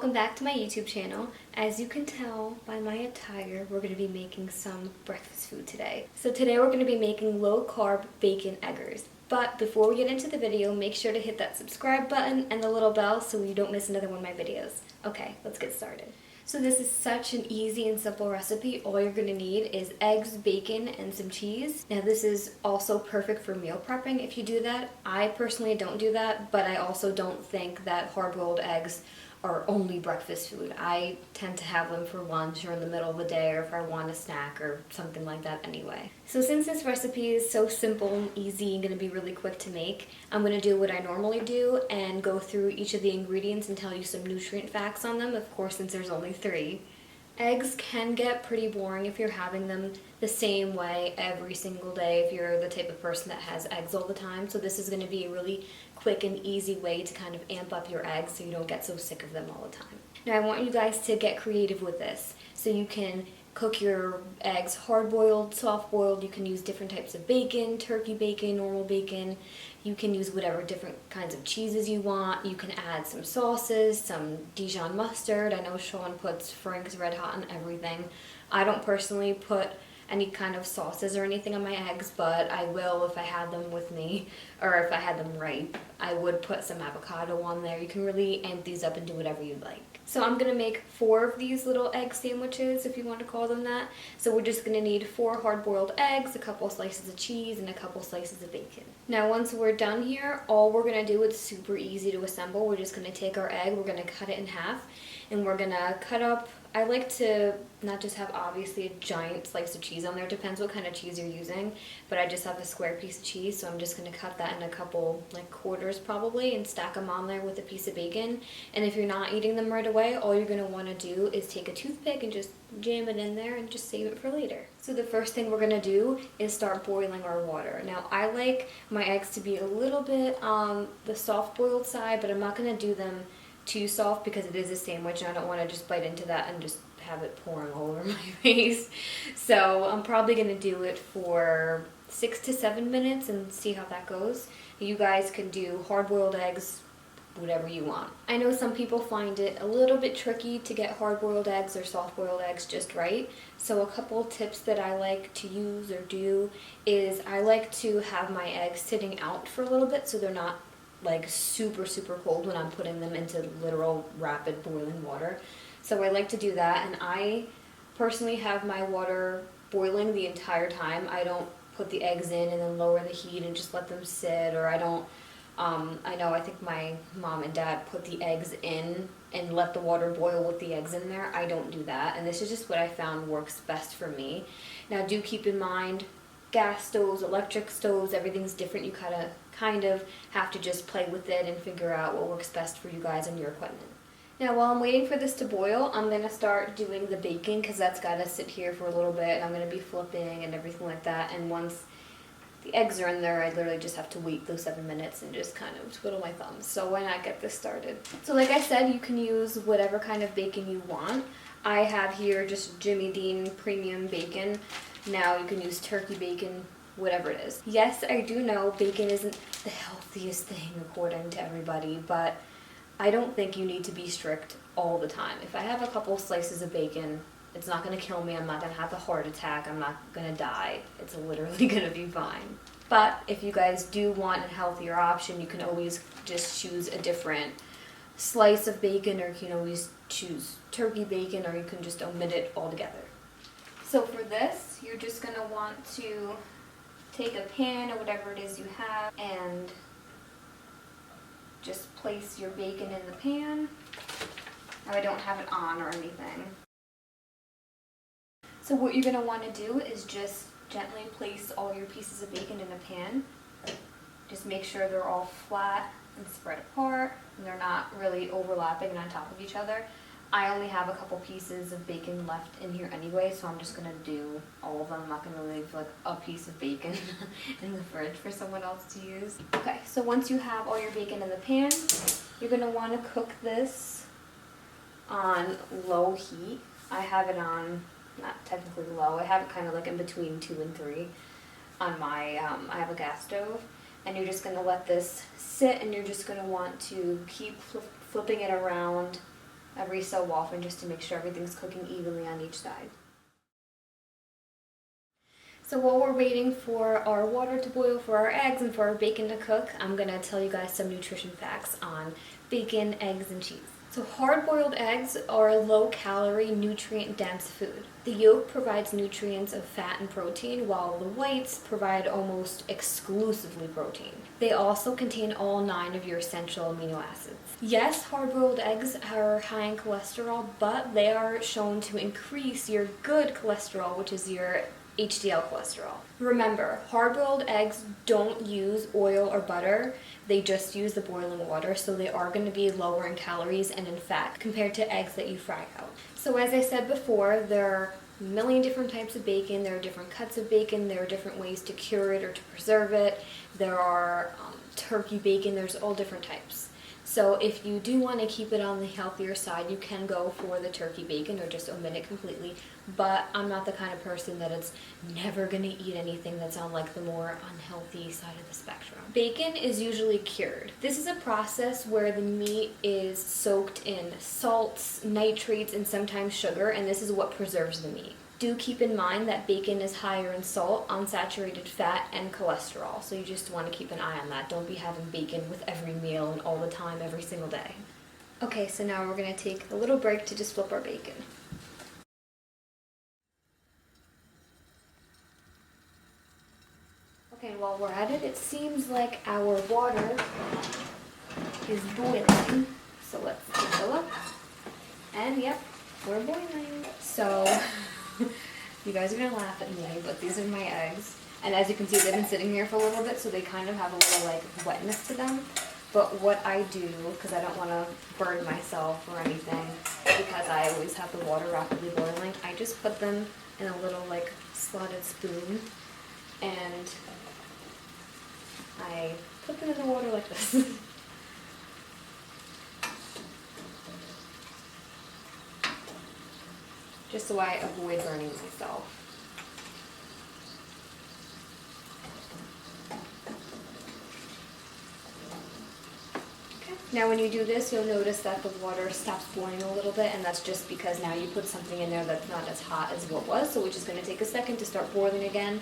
welcome back to my YouTube channel. As you can tell by my attire, we're going to be making some breakfast food today. So today we're going to be making low-carb bacon eggers. But before we get into the video, make sure to hit that subscribe button and the little bell so you don't miss another one of my videos. Okay, let's get started. So this is such an easy and simple recipe. All you're going to need is eggs, bacon, and some cheese. Now this is also perfect for meal prepping if you do that. I personally don't do that, but I also don't think that hard-boiled eggs are only breakfast food. I tend to have them for lunch or in the middle of the day or if I want a snack or something like that anyway. So since this recipe is so simple and easy and going to be really quick to make, I'm going to do what I normally do and go through each of the ingredients and tell you some nutrient facts on them, of course since there's only 3. Eggs can get pretty boring if you're having them the same way every single day if you're the type of person that has eggs all the time. So this is going to be a really quick and easy way to kind of amp up your eggs so you don't get so sick of them all the time. Now I want you guys to get creative with this. So you can cook your eggs hard-boiled, soft-boiled. You can use different types of bacon, turkey bacon, normal bacon. You can use whatever different kinds of cheeses you want. You can add some sauces, some Dijon mustard. I know Sean puts Frank's Red Hot on everything. I don't personally put any kind of sauces or anything on my eggs, but I will if I had them with me, or if I had them ripe. I would put some avocado on there. You can really amp these up and do whatever you'd like. So I'm going to make 4 of these little egg sandwiches, if you want to call them that. So we're just going to need 4 hard-boiled eggs, a couple slices of cheese, and a couple slices of bacon. Now once we're done here, all we're going to do, it's super easy to assemble. We're just going to take our egg, we're going to cut it in half, and we're going to cut up, I like to not just have obviously a giant slice of cheese on there, it depends what kind of cheese you're using, but I just have a square piece of cheese, so I'm just going to cut that in a couple like quarters probably and stack them on there with a piece of bacon. And if you're not eating them right away, all you're going to want to do is take a toothpick and just jam it in there and just save it for later. So the first thing we're going to do is start boiling our water. Now I like my eggs to be a little bit on the soft boiled side, but I'm not going to do them too soft because it is a sandwich and I don't want to just bite into that and just have it pouring all over my face. So I'm probably going to do it for 6 to 7 minutes and see how that goes. You guys can do hard-boiled eggs, whatever you want. I know some people find it a little bit tricky to get hard-boiled eggs or soft-boiled eggs just right. So a couple tips that I like to use or do is I like to have my eggs sitting out for a little bit so they're not like super cold when I'm putting them into literal rapid boiling water. So I like to do that, and I personally have my water boiling the entire time. I don't put the eggs in and then lower the heat and just let them sit, or I don't, I think my mom and dad put the eggs in and let the water boil with the eggs in there. I don't do that, and this is just what I found works best for me. Now do keep in mind, gas stoves, electric stoves, everything's different. You kind of have to just play with it and figure out what works best for you guys and your equipment. Now while I'm waiting for this to boil, I'm going to start doing the bacon because that's got to sit here for a little bit and I'm going to be flipping and everything like that. And once the eggs are in there, I literally just have to wait those 7 minutes and just kind of twiddle my thumbs. So why not get this started? So like I said, you can use whatever kind of bacon you want. I have here just Jimmy Dean premium bacon. Now you can use turkey bacon, whatever it is. Yes, I do know bacon isn't the healthiest thing according to everybody, but I don't think you need to be strict all the time. If I have a couple slices of bacon, it's not going to kill me. I'm not going to have a heart attack. I'm not going to die. It's literally going to be fine. But if you guys do want a healthier option, you can always just choose a different slice of bacon, or you can always choose turkey bacon, or you can just omit it altogether. So for this, you're just going to want to take a pan or whatever it is you have and just place your bacon in the pan. Now I don't have it on or anything. So what you're going to want to do is just gently place all your pieces of bacon in a pan. Just make sure they're all flat and spread apart and they're not really overlapping and on top of each other. I only have a couple pieces of bacon left in here anyway, so I'm just going to do all of them. I'm not going to leave like a piece of bacon in the fridge for someone else to use. Okay, so once you have all your bacon in the pan, you're going to want to cook this on low heat. I have it on, not technically low, I have it kind of like in between 2 and 3 on my, I have a gas stove. And you're just going to let this sit and you're just going to want to keep flipping it around every so often just to make sure everything's cooking evenly on each side. So while we're waiting for our water to boil for our eggs and for our bacon to cook, I'm going to tell you guys some nutrition facts on bacon, eggs, and cheese. So hard-boiled eggs are a low-calorie, nutrient-dense food. The yolk provides nutrients of fat and protein, while the whites provide almost exclusively protein. They also contain all 9 of your essential amino acids. Yes, hard-boiled eggs are high in cholesterol, but they are shown to increase your good cholesterol, which is your HDL cholesterol. Remember, hard-boiled eggs don't use oil or butter. They just use the boiling water, so they are going to be lower in calories and in fat compared to eggs that you fry out. So as I said before, there are a million different types of bacon. There are different cuts of bacon. There are different ways to cure it or to preserve it. There are turkey bacon. There's all different types. So if you do want to keep it on the healthier side, you can go for the turkey bacon or just omit it completely. But I'm not the kind of person that is never going to eat anything that's on like the more unhealthy side of the spectrum. Bacon is usually cured. This is a process where the meat is soaked in salts, nitrates, and sometimes sugar, and this is what preserves the meat. Do keep in mind that bacon is higher in salt, unsaturated fat, and cholesterol, so you just want to keep an eye on that. Don't be having bacon with every meal and all the time, every single day. Okay, so now we're going to take a little break to just flip our bacon. Okay, and while we're at it, it seems like our water is boiling, so let's take a look. And yep, we're boiling. So you guys are gonna laugh at me, but these are my eggs. And as you can see, they've been sitting here for a little bit, so they kind of have a little like wetness to them. But what I do, because I don't want to burn myself or anything, because I always have the water rapidly boiling, I just put them in a little like slotted spoon, and I put them in the water like this. Just so I avoid burning myself. Okay. Now when you do this, you'll notice that the water stops boiling a little bit, and that's just because now you put something in there that's not as hot as what was, so we're just going to take a second to start boiling again,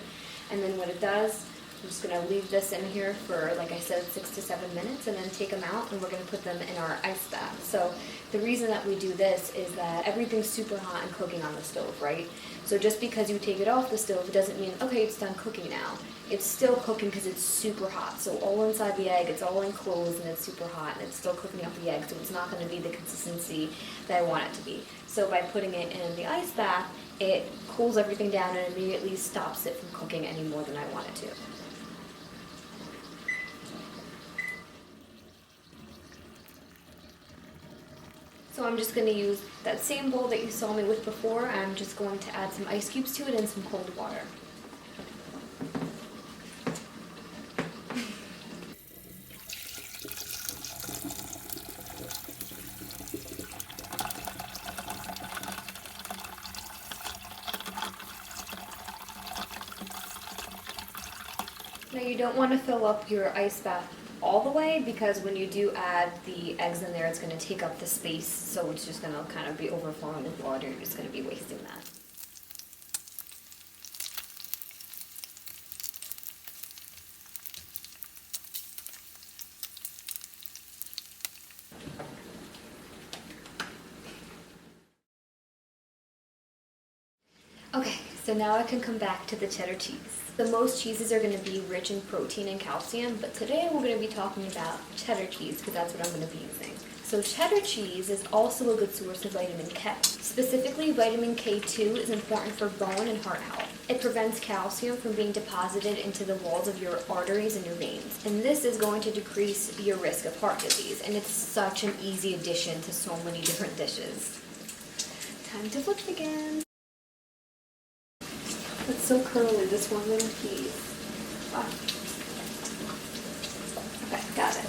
and then when it does, I'm just going to leave this in here for, like I said, 6 to 7 minutes, and then take them out, and we're going to put them in our ice bath. So the reason that we do this is that everything's super hot and cooking on the stove, right? So just because you take it off the stove, it doesn't mean, okay, it's done cooking now. It's still cooking because it's super hot. So all inside the egg, it's all enclosed, and it's super hot, and it's still cooking up the egg, so it's not going to be the consistency that I want it to be. So by putting it in the ice bath, it cools everything down and immediately stops it from cooking any more than I want it to. So I'm just going to use that same bowl that you saw me with before. I'm just going to add some ice cubes to it and some cold water. Now you don't want to fill up your ice bath all the way, because when you do add the eggs in there, it's going to take up the space, so it's just going to kind of be overflowing with water. You're just going to be wasting that. Okay, so now I can come back to the cheddar cheese. The most cheeses are going to be rich in protein and calcium, but today we're going to be talking about cheddar cheese because that's what I'm going to be using. So cheddar cheese is also a good source of vitamin K. Specifically, vitamin K2 is important for bone and heart health. It prevents calcium from being deposited into the walls of your arteries and your veins. And this is going to decrease your risk of heart disease. And it's such an easy addition to so many different dishes. Time to flip again. It's so curly, this one little piece. Ah. Okay, got it.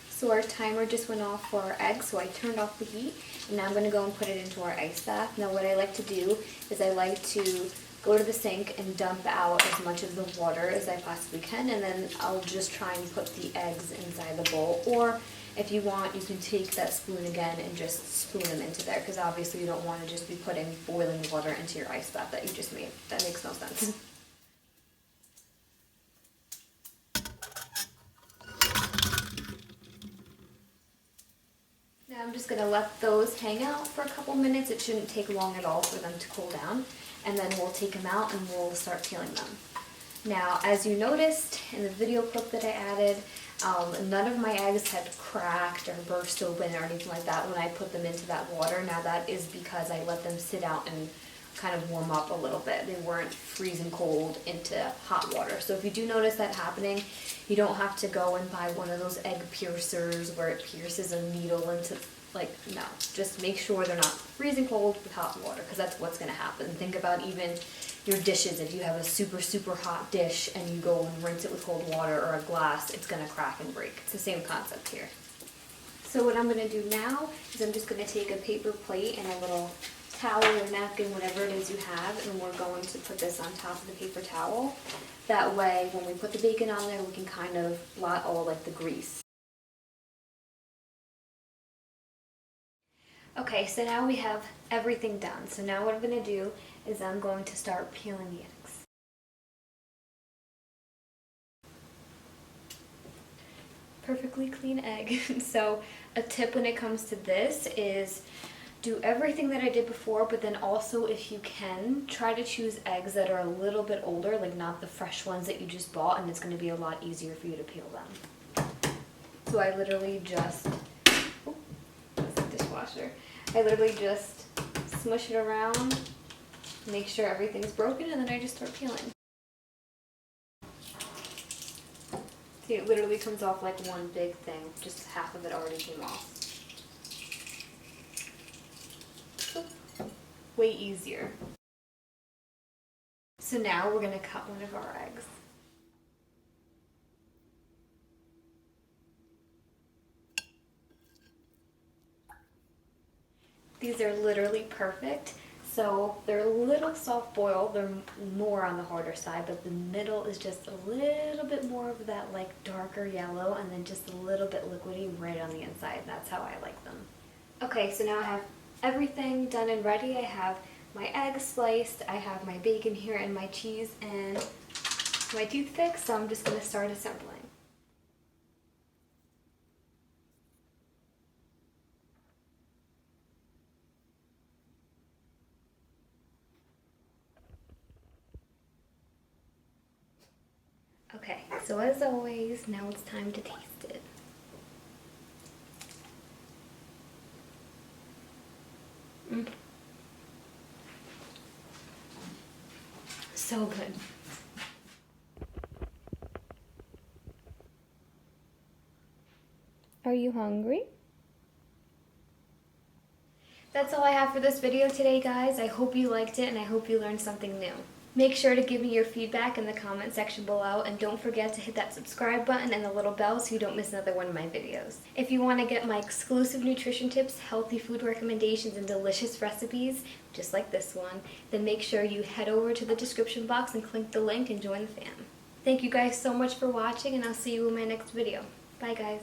So our timer just went off for our eggs, so I turned off the heat, and now I'm going to go and put it into our ice bath. Now what I like to do is I like to go to the sink and dump out as much of the water as I possibly can, and then I'll just try and put the eggs inside the bowl. Or if you want, you can take that spoon again and just spoon them into there, because obviously you don't want to just be putting boiling water into your ice bath that you just made. That makes no sense. Now I'm just going to let those hang out for a couple minutes. It shouldn't take long at all for them to cool down. And then we'll take them out and we'll start peeling them. Now, as you noticed in the video clip that I added, none of my eggs had cracked or burst open or anything like that when I put them into that water. Now that is because I let them sit out and kind of warm up a little bit. They weren't freezing cold into hot water. So if you do notice that happening, you don't have to go and buy one of those egg piercers where it pierces a needle into, like, no. Just make sure they're not freezing cold with hot water, because that's what's going to happen. Think about even your dishes. If you have a super, super hot dish and you go and rinse it with cold water or a glass, it's going to crack and break. It's the same concept here. So what I'm going to do now is I'm just going to take a paper plate and a little towel or napkin, whatever it is you have, and we're going to put this on top of the paper towel. That way, when we put the bacon on there, we can kind of blot all like the grease. Okay, so now we have everything done. So now what I'm going to do is I'm going to start peeling the eggs. Perfectly clean egg. So a tip when it comes to this is do everything that I did before, but then also, if you can, try to choose eggs that are a little bit older, like not the fresh ones that you just bought, and it's going to be a lot easier for you to peel them. So I literally just, oh, that's the dishwasher. I literally just smush it around, make sure everything's broken, and then I just start peeling. See, it literally comes off like one big thing, just half of it already came off. Way easier. So now we're going to cut one of our eggs. These are literally perfect. So they're a little soft boiled, they're more on the harder side, but the middle is just a little bit more of that like darker yellow, and then just a little bit liquidy right on the inside. That's how I like them. Okay, so now I have everything done and ready. I have my eggs sliced, I have my bacon here, and my cheese and my toothpick, so I'm just going to start assembling. Okay, so as always, now it's time to taste it. So good. Are you hungry? That's all I have for this video today, guys. I hope you liked it, and I hope you learned something new. Make sure to give me your feedback in the comment section below, and don't forget to hit that subscribe button and the little bell so you don't miss another one of my videos. If you want to get my exclusive nutrition tips, healthy food recommendations, and delicious recipes, just like this one, then make sure you head over to the description box and click the link and join the fam. Thank you guys so much for watching, and I'll see you in my next video. Bye, guys.